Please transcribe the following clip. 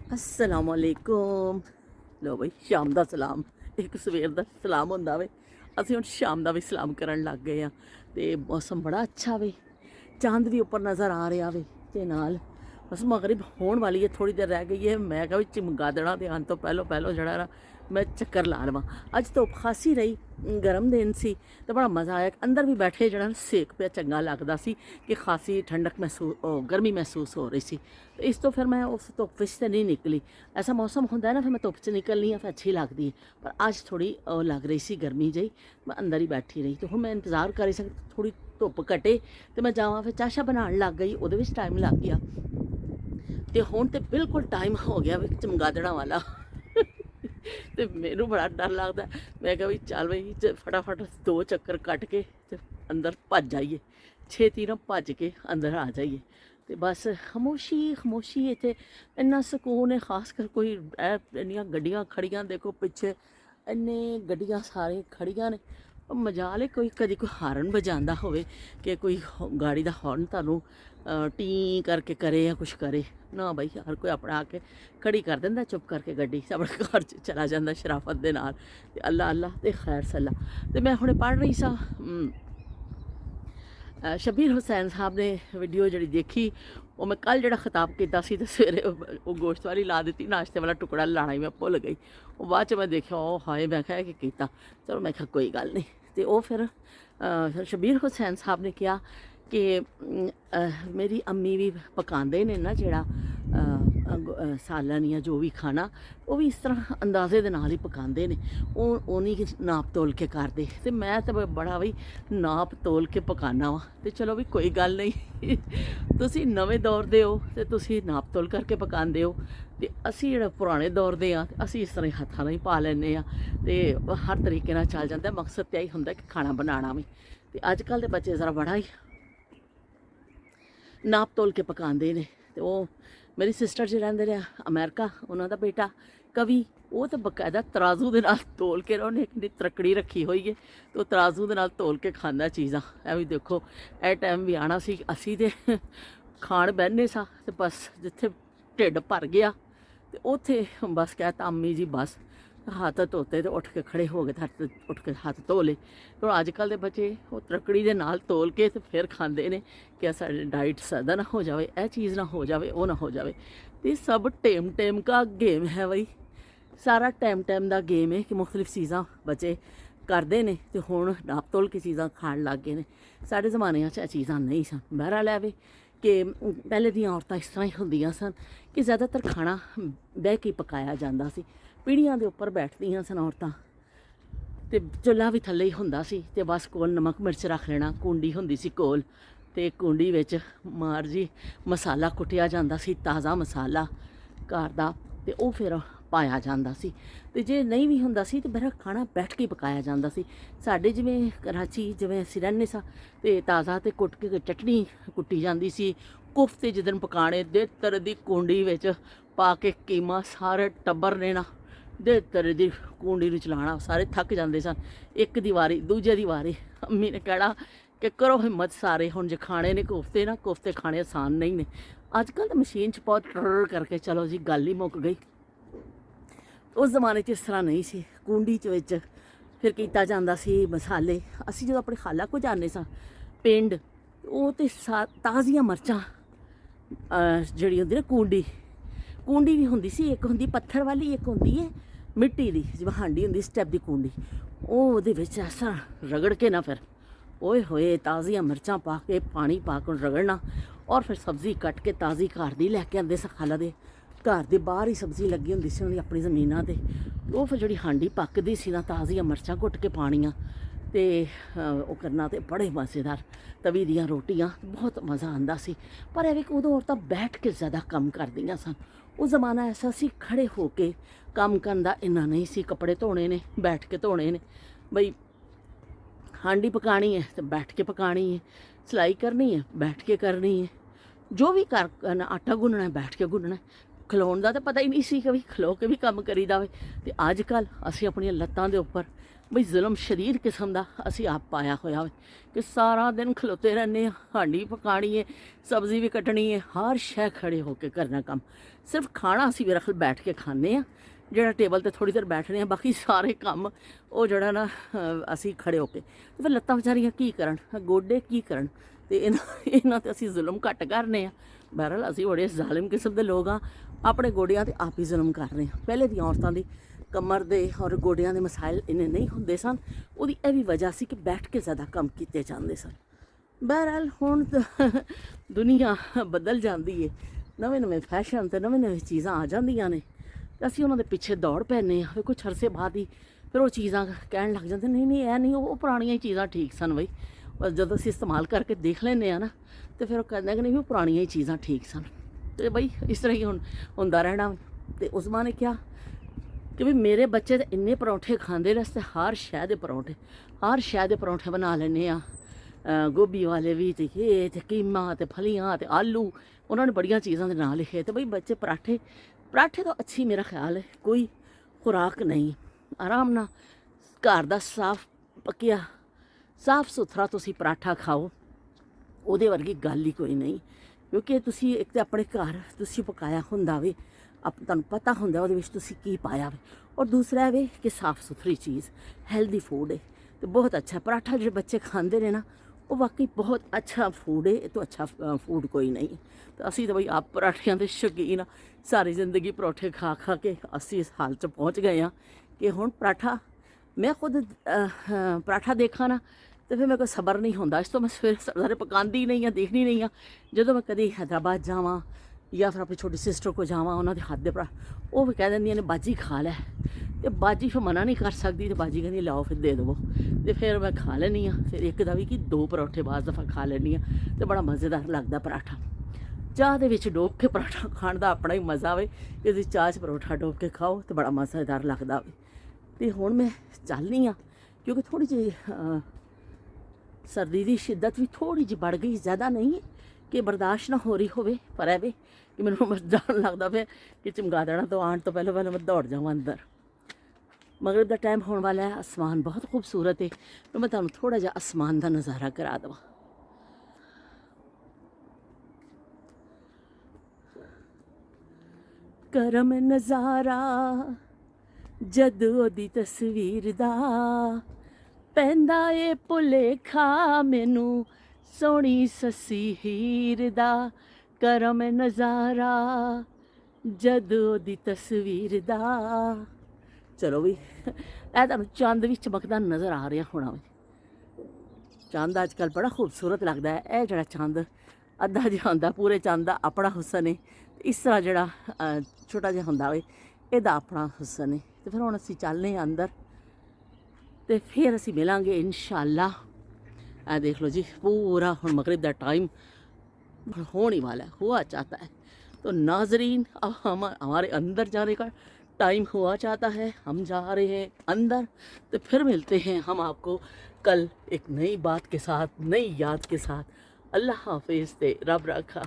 अस्सलामुअलैकुम। लो बई शाम का सलाम, एक सवेर का सलाम होंदा वे। असीं हुण शाम का भी सलाम करन लग गए हाँ। ते मौसम बड़ा अच्छा वे, चांद भी उपर नज़र आ रहा वे। ते नाल बस मगरिब होने वाली है, थोड़ी देर रह गई है। मैं कहा भी चमगादड़ा दे आने तो पहलों पहलों जड़ा ना मैं चक्कर ला लवां। अज धुप्प खासी रही, गर्म दिन सी तो बड़ा मज़ा आया। अंदर भी बैठे जड़ा सेक पिया चंगा लगदा सी कि खासी ठंडक महसूस गर्मी महसूस हो रही सी। तो इस तो फिर मैं उस धुप्प च नहीं निकली। ऐसा मौसम होंदा है ना, फिर मैं धुप्प च निकलनी फिर अच्छी लगती है। पर अज थोड़ी लग रही सी गर्मी जही, मैं अंदर ही बैठी रही। तो हुण मैं इंतज़ार कर सकती थोड़ी धुप्प घटे तो मैं जावां। फिर चाह शाह बनाउण लग गई, उहदे विच टाइम लग गया। तो हुण तो बिल्कुल टाइम हो गया भी चमगादड़ा वाला। तो मैनू बड़ा डर लगता। मैं कहा भी चल बई फटाफट दो चक्कर कट के ते अंदर भज जाइए, छेती ना भज के अंदर आ जाइए। तो बस खामोशी खामोशी इत्थे इन्ना सकून है। खास कर कोई इन्नियां गड्डियां खड़ियां देखो पिछे, इन्ने गड्डियां सारे खड़ियां ने। मजाल है कोई कभी कोई हारन बजांदा होवे कि कोई गाड़ी का हॉर्न तुहानू टी करके करे या कुछ करे ना। बई हर कोई अपना आके खड़ी कर देंदा चुप करके गड्डी अपने घर चला जाता शराफत दे नाल। ते अल्लाह अल्लाह ते खैर सला। तो मैं हुणे पढ़ रही सा शबीर हुसैन साहब ने वीडियो जी देखी। वो मैं कल जो खिताब किया सवेरे वो गोश्त वाली ला दी, नाश्ते वाला टुकड़ा लाना ही मैं भुल गई। वो बाद च मैं देखा ओ हाए मैं क्या किया। चलो मैं कोई गल नहीं। तो वो फिर शबीर हुसैन साहब ने कहा कि मेरी अम्मी भी पकाते ने ना जड़ा सालन या जो भी खाना वो भी इस तरह अंदाजे दे नाल ही पकाते ने। वो नहीं नाप तोल के करते। तो मैं तो बड़ा भी नाप तोल के पकाना वा। तो चलो भी कोई गल नहीं। तुसी नवें दौर दे हो तो तुसी नाप तोल करके पकाते हो। तो असी जो पुराने दौर दे हाँ असी इस तरह हत्थां नाल ही पा लैने हाँ। तो हर तरीके नाल चल जाता। मकसद तो यही होंदा कि खाना बनाना भी। तो अजकल के बच्चे ज़रा बड़ा ही नाप तोल के पकाते ने। तो वो मेरी सिस्टर जी रहिंदे ने अमेरिका, उन्होंने बेटा कवि वो तो बकायदा तराजू के नाल तोल के उन्हें एक तरकड़ी रखी हुई है। तो तराजू के नाल तोल के खाता चीज़ां। ए भी देखो ए टाइम भी आना सी असी ते खाण बहने सा ते बस जिथे ढिड भर गया तो उत्थे बस कहता अम्मी जी बस हाथ धोते तो उठ के खड़े हो गए, हत्थ उठ के हाथ धो ले। तो अजकल के बच्चे वो तरकड़ी के नाल तोल के तो फिर खाते हैं कि साड़ी डाइट सदा ना हो जाए, यह चीज़ ना हो जाए, वो ना हो जाए। तो सब टेम टेम का गेम है बई, सारा टाइम टाइम का गेम है कि मुख्तलिफ चीज़ां बच्चे करते हैं। तो हुण नाप तोल के चीज़ां खाण लग गए हैं। साढ़े जमाने च चीज़ां नहीं सन। बहरहाल है कि पहले दी औरतां इस तरह ही होंदियां सन कि ज़्यादातर खाना बह के पकाया जाता सी। पीढ़ियां दे उपर बैठदियां सन औरतां। ते चुल्हा भी थल्ले ही हुंदा सी ते बस कोल नमक मिर्च रख लेना, कूंडी हुंदी सी कोल ते कूंडी विच मार जी मसाला कुटिया जांदा सी, ताज़ा मसाला घर दा, ते ओह फिर पाया जांदा सी। ते जे नहीं भी हुंदा सी ते मेरा खाना बैठ के पकाया जांदा सी। साडे जिवें कराची जिवें असीं रहिंदे सां ते ताज़ा ते कुट के चटनी कुट्टी जांदी सी। कोफ्ते जिदन पकाने दे तरह दी कूंडी विच पा के कीमा सारे टब्बर ने ना दे तरह दी कूंडी नूं चलाना। सारे थक जाते सन। एक दी वारी दूजे दी वारी अम्मी ने कहना कि करो हिम्मत सारे हुण जे खाने ने कोफ्ते ना, कोफ्ते खाने आसान नहीं ने। अजकल तो मशीन च पाओ ट्र करके चलो जी गल ही मुक गई। उस जमाने च इस तरह नहीं सी। कूंडी च विच फिर किया जांदा सी मसाले। असीं जदों अपने खाला को जाने सां पिंड, वो तो ताज़ियां मरचां जिहड़ी हुंदी ना कूंडी, कूंडी भी हुंदी सी। एक हुंदी पत्थर वाली, एक हुंदी है मिट्टी दी जिवें हांडी हुंदी स्टैप दी कूंडी। ओहदे विच ऐसा रगड़ के ना फिर ओए होए ताज़ियां मिर्चां पा के पानी पा के रगड़ना। और फिर सब्ज़ी कट के ताज़ी घर दी लैके आंदे स खाला दे। घर दे बाहर ही सब्ज़ी लगी हुंदी सी उन्हें अपनी ज़मीनां ते। ओह फिर जिहड़ी हांडी पकदी सी ना ताज़ियां मिर्चां घुट के पानियां ते ओह करना ते बड़े मज़ेदार तवी दियां रोटियां, बहुत मज़ा आंदा सी। पर एह कि उदों औरतां बैठ के ज़्यादा कम करदियां सन। वो ज़माना ऐसा सी खड़े होके कम करन दा इन्ना नहीं सी। कपड़े धोने ने बैठ के धोने ने, बई हांडी पकानी है तो बैठ के पकानी है, सिलाई करनी है बैठ के करनी है, जो भी कर आटा गुनना है बैठ के गुनना है। खलोण का तो पता ही नहीं सी कभी खलो के भी कम करी दा वे। ते अजकल असीं अपनियां लत्तां दे उपर ਬਈ ਜ਼ੁਲਮ ਸ਼ਰੀਰ ਕਿਸਮ ਦਾ ਅਸੀਂ ਆਪ ਪਾਇਆ ਹੋਇਆ ਵੇ ਕਿ ਸਾਰਾ ਦਿਨ ਖਲੋਤੇ ਰਹਿੰਦੇ ਹਾਂ, ਹਾਂਡੀ ਪਕਾਣੀ ਹੈ, ਸਬਜ਼ੀ ਵੀ ਕੱਟਣੀ ਹੈ, ਹਰ ਸ਼ੈ ਖੜੇ ਹੋ ਕੇ ਕਰਨਾ ਕੰਮ। ਸਿਰਫ ਖਾਣਾ ਅਸੀਂ ਮੇਰਾ ਬੈਠ ਕੇ ਖਾਂਦੇ ਹਾਂ, ਜਿਹੜਾ ਟੇਬਲ ਤੇ ਥੋੜ੍ਹੀ ਦੇਰ ਬੈਠਦੇ ਹਾਂ, ਬਾਕੀ ਸਾਰੇ ਕੰਮ ਉਹ ਜਿਹੜਾ ਨਾ ਅਸੀਂ ਖੜੇ ਹੋ ਕੇ। ਤੇ ਫਿਰ ਲੱਤਾਂ ਵਿਚਾਰੀਆਂ ਕੀ ਕਰਨ, ਗੋਡੇ ਕੀ ਕਰਨ, ਤੇ ਇਹਨਾਂ ਤੇ ਅਸੀਂ ਜ਼ੁਲਮ ਘੱਟ ਕਰਨੇ ਆ। ਬਹਰਹਾਲ ਅਸੀਂ ਬੜੇ ਜ਼ਾਲਿਮ ਕਿਸਮ ਦੇ ਲੋਕ ਹਾਂ, ਆਪਣੇ ਗੋਡਿਆਂ ਤੇ ਆਪ ਹੀ ਜ਼ੁਲਮ ਕਰ ਰਹੇ ਹਾਂ। ਪਹਿਲੇ ਦੀਆਂ ਔਰਤਾਂ ਦੀ ਕਮਰ ਦੇ ਔਰ ਗੋਡਿਆਂ ਦੇ ਮਸਾਇਲ ਇੰਨੇ ਨਹੀਂ ਹੁੰਦੇ ਸਨ। ਉਹਦੀ ਇਹ ਵੀ ਵਜ੍ਹਾ ਸੀ ਕਿ ਬੈਠ ਕੇ ਜ਼ਿਆਦਾ ਕੰਮ ਕੀਤੇ ਜਾਂਦੇ ਸਨ। ਬਹਰਹਾਲ ਹੁਣ ਦੁਨੀਆ ਬਦਲ ਜਾਂਦੀ ਹੈ, ਨਵੇਂ ਨਵੇਂ ਫੈਸ਼ਨ ਤੇ ਨਵੇਂ ਨਵੇਂ ਚੀਜ਼ਾਂ ਆ ਜਾਂਦੀਆਂ ਨੇ, ਤੇ ਅਸੀਂ ਉਹਨਾਂ ਦੇ ਪਿੱਛੇ ਦੌੜ ਪੈਂਦੇ ਹਾਂ। ਫਿਰ ਕੁਛ ਅਰਸੇ ਬਾਅਦ ਹੀ ਫਿਰ ਉਹ ਚੀਜ਼ਾਂ ਕਹਿਣ ਲੱਗ ਜਾਂਦੇ ਨਹੀਂ ਨਹੀਂ ਇਹ ਨਹੀਂ, ਉਹ ਪੁਰਾਣੀਆਂ ਹੀ ਚੀਜ਼ਾਂ ਠੀਕ ਸਨ ਬਈ। ਬਸ ਜਦੋਂ ਅਸੀਂ ਇਸਤੇਮਾਲ ਕਰਕੇ ਦੇਖ ਲੈਂਦੇ ਹਾਂ ਨਾ, ਤੇ ਫਿਰ ਉਹ ਕਹਿੰਦੇ ਕਿ ਨਹੀਂ ਉਹ ਪੁਰਾਣੀਆਂ ਹੀ ਚੀਜ਼ਾਂ ਠੀਕ ਸਨ। ਤੇ ਬਈ ਇਸ ਤਰ੍ਹਾਂ ਹੀ ਹੁਣ ਹੁੰਦਾ ਰਹਿਣਾ। ਤੇ ਉਸ ਮਾਂ ਨੇ ਕਿਹਾ ਕਿ ਵੀ ਮੇਰੇ ਬੱਚੇ ਤਾਂ ਇੰਨੇ ਪਰੌਂਠੇ ਖਾਂਦੇ ਨੇ, ਤੇ ਹਰ ਸ਼ੈ ਦੇ ਪਰੌਂਠੇ, ਹਰ ਸ਼ੈ ਦੇ ਪਰੌਂਠੇ ਬਣਾ ਲੈਂਦੇ ਆ, ਗੋਭੀ ਵਾਲੇ ਵੀ, ਤੇ ਇਹ ਤੇ ਕੀਮਾ ਤੇ ਫਲੀਆਂ ਤੇ ਆਲੂ, ਉਹਨਾਂ ਨੇ ਬੜੀਆਂ ਚੀਜ਼ਾਂ ਦੇ ਨਾਂ ਲਿਖੇ। ਤੇ ਬਈ ਬੱਚੇ ਪਰਾਠੇ ਤੋਂ ਅੱਛੀ ਮੇਰਾ ਖਿਆਲ ਹੈ ਕੋਈ ਖੁਰਾਕ ਨਹੀਂ। ਆਰਾਮ ਨਾਲ ਘਰ ਦਾ ਸਾਫ਼ ਪੱਕਿਆ ਸਾਫ਼ ਸੁਥਰਾ ਤੁਸੀਂ ਪਰਾਠਾ ਖਾਓ, ਉਹਦੇ ਵਰਗੀ ਗੱਲ ਹੀ ਕੋਈ ਨਹੀਂ। ਕਿਉਂਕਿ ਤੁਸੀਂ ਇੱਕ ਤਾਂ ਆਪਣੇ ਘਰ ਤੁਸੀਂ ਪਕਾਇਆ ਹੁੰਦਾ ਵੇ, ਤੁਹਾਨੂੰ ਪਤਾ ਹੁੰਦਾ ਉਹਦੇ ਵਿੱਚ ਤੁਸੀਂ ਕੀ ਪਾਇਆ ਵੇ, ਔਰ ਦੂਸਰਾ ਇਹ ਵੇ ਕਿ ਸਾਫ਼ ਸੁਥਰੀ ਚੀਜ਼, ਹੈਲਦੀ ਫੂਡ ਹੈ, ਤੇ ਬਹੁਤ ਅੱਛਾ ਪਰਾਠਾ ਜਿਹੜੇ ਬੱਚੇ ਖਾਂਦੇ ਨੇ ਨਾ, ਉਹ ਵਾਕਈ ਬਹੁਤ ਅੱਛਾ ਫੂਡ ਹੈ। ਇਹ ਤੋਂ ਅੱਛਾ ਫੂਡ ਕੋਈ ਨਹੀਂ। ਤਾਂ ਅਸੀਂ ਤਾਂ ਬਈ ਆਪ ਪਰਾਠਿਆਂ ਦੇ ਸ਼ੌਕੀਨ, ਸਾਰੀ ਜ਼ਿੰਦਗੀ ਪਰੌਠੇ ਖਾ ਖਾ ਕੇ ਅਸੀਂ ਇਸ ਹਾਲ 'ਚ ਪਹੁੰਚ ਗਏ ਹਾਂ ਕਿ ਹੁਣ ਪਰਾਠਾ, ਮੈਂ ਖੁਦ ਪਰਾਠਾ ਦੇਖਾਂ ਨਾ ਤੇ ਫਿਰ ਮੇਰੇ ਕੋਲ ਸਬਰ ਨਹੀਂ ਹੁੰਦਾ। ਇਸ ਤੋਂ ਮੈਂ ਸਵੇਰੇ ਸਾਰੇ ਪਕਾਉਂਦੀ ਨਹੀਂ ਹਾਂ, ਦੇਖਣੀ ਨਹੀਂ ਹਾਂ। ਜਦੋਂ ਮੈਂ ਕਦੀ ਹੈਦਰਾਬਾਦ ਜਾਵਾਂ ਜਾਂ ਫਿਰ ਆਪਣੀ ਛੋਟੀ ਸਿਸਟਰ ਕੋਲ ਜਾਵਾਂ, ਉਹਨਾਂ ਦੇ ਹੱਥ ਦੇ ਉਹ ਵੀ ਕਹਿ ਦਿੰਦੀਆਂ ਨੇ ਬਾਜੀ ਖਾ ਲੈ, ਤੇ ਬਾਜੀ ਫਿਰ ਮਨਾ ਨਹੀਂ ਕਰ ਸਕਦੀ, ਤੇ ਬਾਜੀ ਕਹਿੰਦੀ ਲਾਓ ਫਿਰ ਦੇ ਦੇਵੋ, ਤੇ ਫਿਰ ਮੈਂ ਖਾ ਲੈਂਦੀ ਹਾਂ। ਫਿਰ ਇੱਕ ਦਾ ਵੀ ਕਿ 2 ਪਰੌਠੇ ਬਾਅਦ ਦਫਾ ਖਾ ਲੈਂਦੀ ਹਾਂ, ਤੇ ਬੜਾ ਮਜ਼ੇਦਾਰ ਲੱਗਦਾ ਪਰਾਠਾ। ਚਾਹ ਦੇ ਵਿੱਚ ਡੋਬ ਕੇ ਪਰਾਠਾ ਖਾਣ ਦਾ ਆਪਣਾ ਹੀ ਮਜ਼ਾ ਵੇ ਕਿ ਤੁਸੀਂ ਚਾਹ 'ਚ ਪਰੌਠਾ ਡੋਬ ਕੇ ਖਾਓ, ਤੇ ਬੜਾ ਮਜ਼ੇਦਾਰ ਲੱਗਦਾ ਵੇ। ਤੇ ਹੁਣ ਮੈਂ ਚੱਲਦੀ ਹਾਂ ਕਿਉਂਕਿ ਥੋੜ੍ਹੀ ਜਿਹੀ ਸਰਦੀ ਦੀ ਸ਼ਿੱਦਤ ਵੀ ਥੋੜ੍ਹੀ ਜਿਹੀ बढ़ ਗਈ, ਜ਼ਿਆਦਾ ਨਹੀਂ ਹੈ ਕਿ ਬਰਦਾਸ਼ਤ ਨਾ ਹੋ ਰਹੀ ਹੋਵੇ, ਪਰ ਇਹ ਵੀ ਕਿ ਮੈਨੂੰ ਡਰ ਲੱਗਦਾ ਪਿਆ ਕਿ ਚਮਗਾਦੜਾਂ ਤੋਂ ਆਉਣ ਤੋਂ ਪਹਿਲਾਂ ਮੈਂ ਦੌੜ ਜਾਵਾਂ ਅੰਦਰ। ਮਗਰਿਬ ਦਾ ਟਾਈਮ ਹੋਣ ਵਾਲਾ ਹੈ, ਅਸਮਾਨ ਬਹੁਤ ਖੂਬਸੂਰਤ ਹੈ, ਤਾਂ ਮੈਂ ਤੁਹਾਨੂੰ ਥੋੜ੍ਹਾ ਜਿਹਾ ਅਸਮਾਨ ਦਾ ਨਜ਼ਾਰਾ ਕਰਾ ਦੇਵਾਂ। ਕਰਮ ਨਜ਼ਾਰਾ ਜਦ ਉਹਦੀ ਤਸਵੀਰ ਦਾ, ਪੈਂਦਾ ਏ ਭੁਲੇਖਾ ਮੈਨੂੰ ਸੋਹਣੀ ਸੱਸੀ ਹੀਰ ਦਾ। ਕਰਮ ਨਜ਼ਾਰਾ ਜਦ ਉਹਦੀ ਤਸਵੀਰ ਦਾ। ਚਲੋ ਵੀ ਇਹ ਤੁਹਾਨੂੰ ਚੰਦ ਵੀ ਚਮਕਦਾ ਨਜ਼ਰ ਆ ਰਿਹਾ ਹੋਣਾ ਵੇ। ਚੰਦ ਅੱਜ ਕੱਲ੍ਹ ਬੜਾ ਖੂਬਸੂਰਤ ਲੱਗਦਾ ਹੈ। ਇਹ ਜਿਹੜਾ ਚੰਦ ਅੱਧਾ ਜਿਹਾ ਹੁੰਦਾ, ਪੂਰੇ ਚੰਦ ਦਾ ਆਪਣਾ ਹੁਸਨ ਹੈ, ਇਸ ਤਰ੍ਹਾਂ ਜਿਹੜਾ ਛੋਟਾ ਜਿਹਾ ਹੁੰਦਾ ਵੇ ਇਹਦਾ ਆਪਣਾ ਹੁਸਨ ਹੈ। ਤੇ ਫਿਰ ਹੁਣ ਅਸੀਂ ਚੱਲਦੇ ਹਾਂ ਅੰਦਰ, ਤੇ ਫਿਰ ਅਸੀਂ ਮਿਲਾਂਗੇ इंशाअल्लाह। ਇਹ देख लो जी, पूरा ਹੁਣ मगरिब का टाइम होने वाला है, हुआ चाहता है। तो नाजरीन अब हमारे अंदर जाने का टाइम हुआ चाहता है, हम जा रहे हैं अंदर। तो फिर मिलते हैं हम आपको कल एक नई बात के साथ, नई याद के साथ। अल्लाह हाफिज़, ते रब रखा।